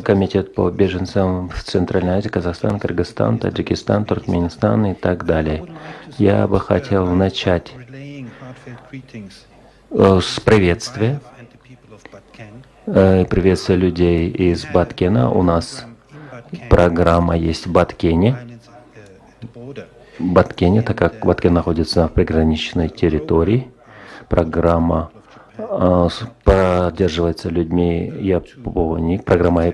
комитет по беженцам в Центральной Азии, Казахстан, Кыргызстан, Таджикистан, Туркменистан и так далее. Я бы хотел начать с приветствия. Приветствую людей из Баткена. У нас программа есть в Баткене. Баткене, так как Баткен находится в приграничной территории. Программа поддерживается людьми Японии, программа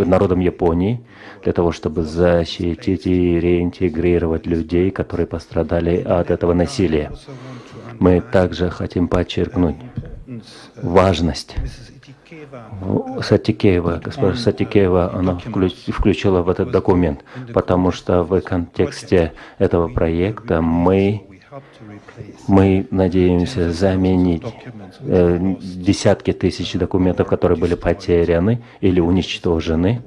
народом Японии, для того, чтобы защитить и реинтегрировать людей, которые пострадали от этого насилия. Мы также хотим подчеркнуть важность. Госпожа Сатикеева, она включила в этот документ, потому что в контексте этого проекта мы надеемся заменить десятки тысяч документов, которые были потеряны или уничтожены.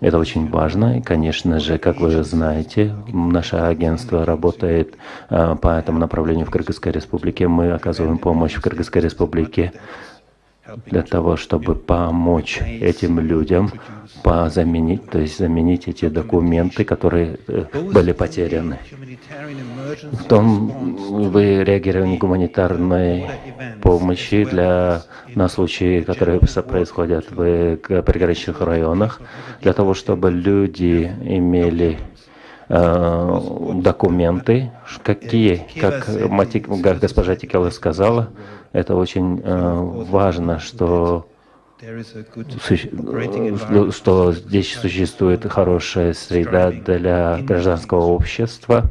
Это очень важно. И, конечно же, как вы знаете, наше агентство работает по этому направлению в Кыргызской республике. Мы оказываем помощь в Кыргызской республике для того, чтобы помочь этим людям заменить эти документы, которые были потеряны. Вы реагировали гуманитарной помощи на случаи, которые происходят в приграничных районах, для того, чтобы люди имели документы, как госпожа Тикела сказала, это очень важно, что здесь существует хорошая среда для гражданского общества.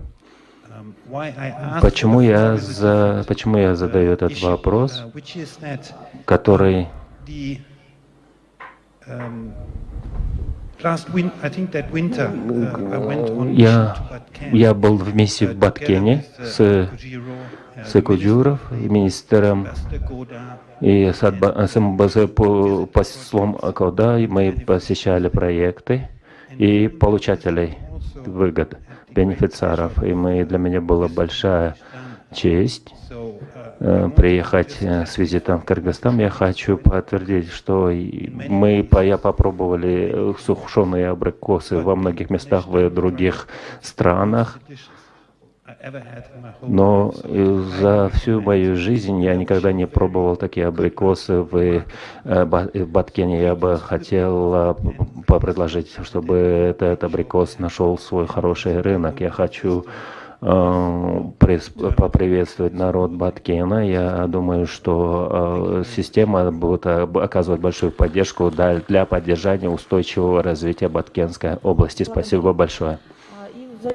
Почему я задаю этот вопрос, который я был вместе в Баткене с Куджуров, министром, и с послом Акода. Мы посещали проекты и получателей выгод, бенефициаров. И для меня была большая честь приехать с визитом в Кыргызстан. Я хочу подтвердить, что я попробовали сушеные абрикосы во многих местах в других странах, но за всю мою жизнь я никогда не пробовал такие абрикосы в Баткене. Я бы хотел предложить, чтобы этот абрикос нашел свой хороший рынок. Я хочу поприветствовать народ Баткена. Я думаю, что система будет оказывать большую поддержку для поддержания устойчивого развития Баткенской области. Спасибо большое.